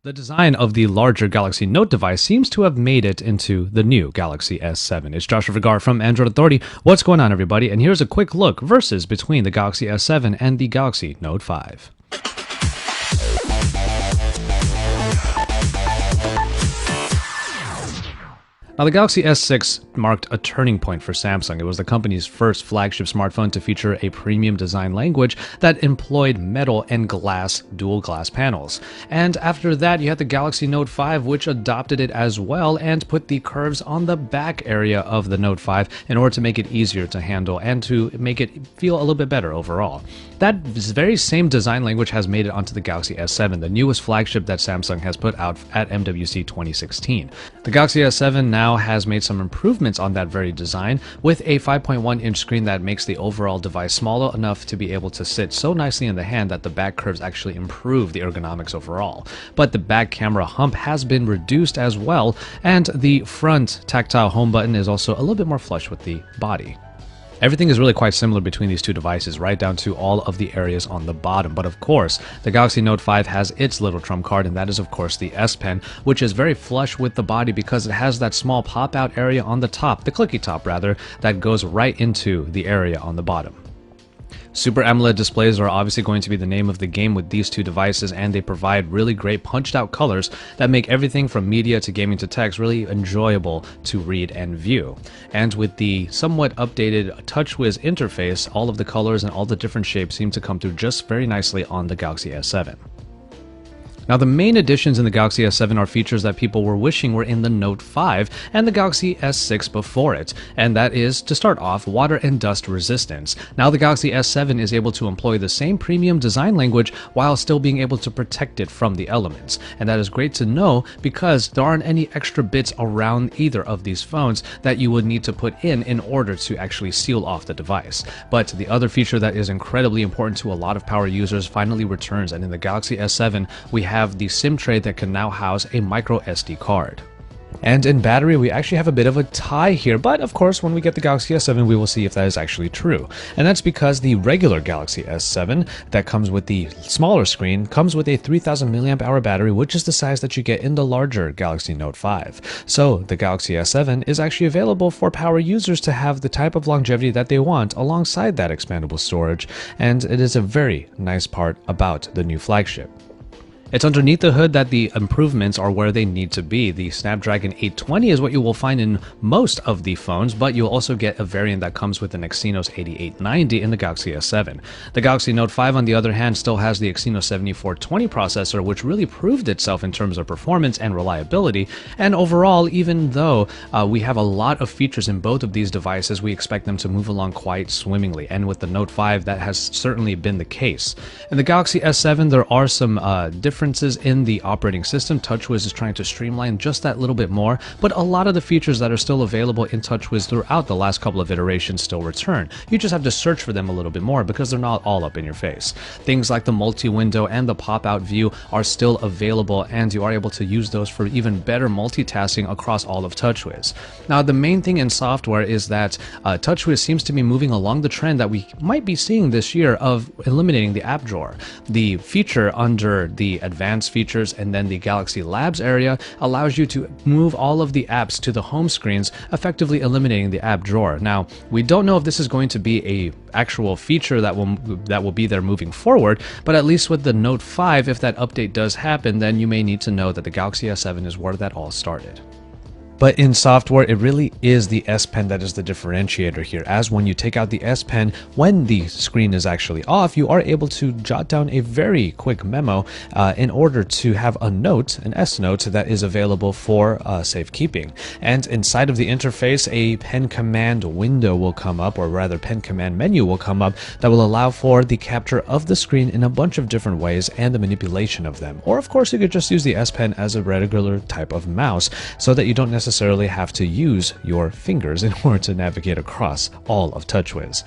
The design of the larger Galaxy Note device seems to have made it into the new Galaxy S7. It's Joshua Vergara from Android Authority. What's going on, everybody? And here's a quick look versus between the Galaxy S7 and the Galaxy Note 5. Now, the Galaxy S6 marked a turning point for Samsung. It was the company's first flagship smartphone to feature a premium design language that employed metal and glass dual glass panels. And after that, you had the Galaxy Note 5, which adopted it as well and put the curves on the back area of the Note 5 in order to make it easier to handle and to make it feel a little bit better overall. That very same design language has made it onto the Galaxy S7, the newest flagship that Samsung has put out at MWC 2016. The Galaxy S7 now has made some improvements on that very design with a 5.1-inch screen that makes the overall device smaller enough to be able to sit so nicely in the hand that the back curves actually improve the ergonomics overall. But the back camera hump has been reduced as well, and the front tactile home button is also a little bit more flush with the body. Everything is really quite similar between these two devices, right down to all of the areas on the bottom. But of course, the Galaxy Note 5 has its little trump card, and that is of course the S Pen, which is very flush with the body because it has that small pop-out area on the top, the clicky top rather, that goes right into the area on the bottom. Super AMOLED displays are obviously going to be the name of the game with these two devices, and they provide really great punched out colors that make everything from media to gaming to text really enjoyable to read and view. And with the somewhat updated TouchWiz interface, all of the colors and all the different shapes seem to come through just very nicely on the Galaxy S7. Now, the main additions in the Galaxy S7 are features that people were wishing were in the Note 5 and the Galaxy S6 before it, and that is, to start off, water and dust resistance. Now, the Galaxy S7 is able to employ the same premium design language while still being able to protect it from the elements, and that is great to know because there aren't any extra bits around either of these phones that you would need to put in order to actually seal off the device. But the other feature that is incredibly important to a lot of power users finally returns, and in the Galaxy S7, we have the SIM tray that can now house a micro SD card. And in battery, we actually have a bit of a tie here, but of course, when we get the Galaxy S7, we will see if that is actually true. And that's because the regular Galaxy S7 that comes with the smaller screen comes with a 3000 mAh battery, which is the size that you get in the larger Galaxy Note 5. So the Galaxy S7 is actually available for power users to have the type of longevity that they want alongside that expandable storage, and it is a very nice part about the new flagship. It's underneath the hood that the improvements are where they need to be. The Snapdragon 820 is what you will find in most of the phones, but you'll also get a variant that comes with an Exynos 8890 in the Galaxy S7. The Galaxy Note 5, on the other hand, still has the Exynos 7420 processor, which really proved itself in terms of performance and reliability. And overall, even though we have a lot of features in both of these devices, we expect them to move along quite swimmingly. And with the Note 5, that has certainly been the case. In the Galaxy S7, there are some differences in the operating system. TouchWiz is trying to streamline just that little bit more, but a lot of the features that are still available in TouchWiz throughout the last couple of iterations still return. You just have to search for them a little bit more because they're not all up in your face. Things like the multi-window and the pop-out view are still available, and you are able to use those for even better multitasking across all of TouchWiz. Now, the main thing in software is that TouchWiz seems to be moving along the trend that we might be seeing this year of eliminating the app drawer. The feature under the advanced features and then the Galaxy Labs area allows you to move all of the apps to the home screens, effectively eliminating the app drawer. Now, we don't know if this is going to be a actual feature that will be there moving forward, but at least with the Note 5, if that update does happen, then you may need to know that the Galaxy S7 is where that all started. But in software, it really is the S Pen that is the differentiator here, as when you take out the S Pen, when the screen is actually off, you are able to jot down a very quick memo in order to have a note, an S Note, that is available for safekeeping. And inside of the interface, a pen command window will come up, or rather pen command menu will come up, that will allow for the capture of the screen in a bunch of different ways and the manipulation of them. Or of course, you could just use the S Pen as a regular type of mouse so that you don't necessarily have to use your fingers in order to navigate across all of TouchWiz.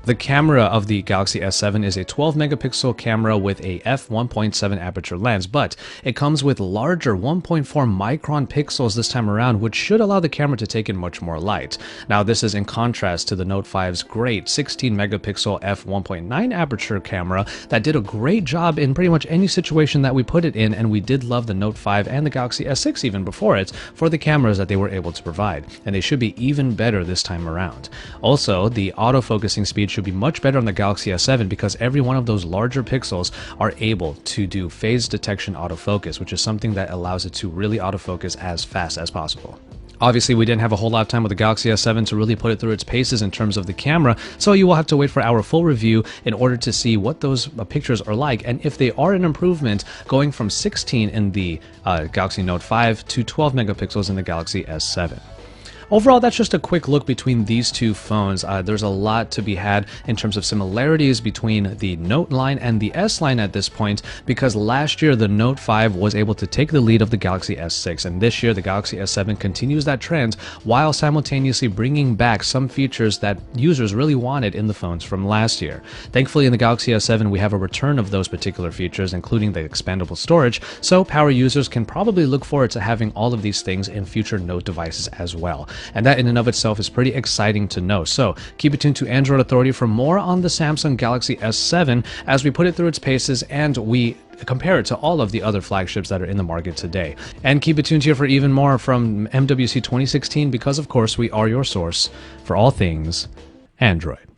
The camera of the Galaxy S7 is a 12 megapixel camera with a f1.7 aperture lens, but it comes with larger 1.4 micron pixels this time around, which should allow the camera to take in much more light. Now, this is in contrast to the Note 5's great 16 megapixel f1.9 aperture camera that did a great job in pretty much any situation that we put it in, and we did love the Note 5 and the Galaxy S6 even before it for the cameras that they were able to provide, and they should be even better this time around. Also, the autofocusing speed should be much better on the Galaxy S7 because every one of those larger pixels are able to do phase detection autofocus, which is something that allows it to really autofocus as fast as possible. Obviously, we didn't have a whole lot of time with the Galaxy S7 to really put it through its paces in terms of the camera, so you will have to wait for our full review in order to see what those pictures are like, and if they are an improvement going from 16 in the Galaxy Note 5 to 12 megapixels in the Galaxy S7. Overall, that's just a quick look between these two phones. There's a lot to be had in terms of similarities between the Note line and the S line at this point, because last year the Note 5 was able to take the lead of the Galaxy S6, and this year the Galaxy S7 continues that trend while simultaneously bringing back some features that users really wanted in the phones from last year. Thankfully, in the Galaxy S7 we have a return of those particular features, including the expandable storage, so power users can probably look forward to having all of these things in future Note devices as well. And that in and of itself is pretty exciting to know. So keep it tuned to Android Authority for more on the Samsung Galaxy S7 as we put it through its paces and we compare it to all of the other flagships that are in the market today. And keep it tuned here for even more from MWC 2016 because, of course, we are your source for all things Android.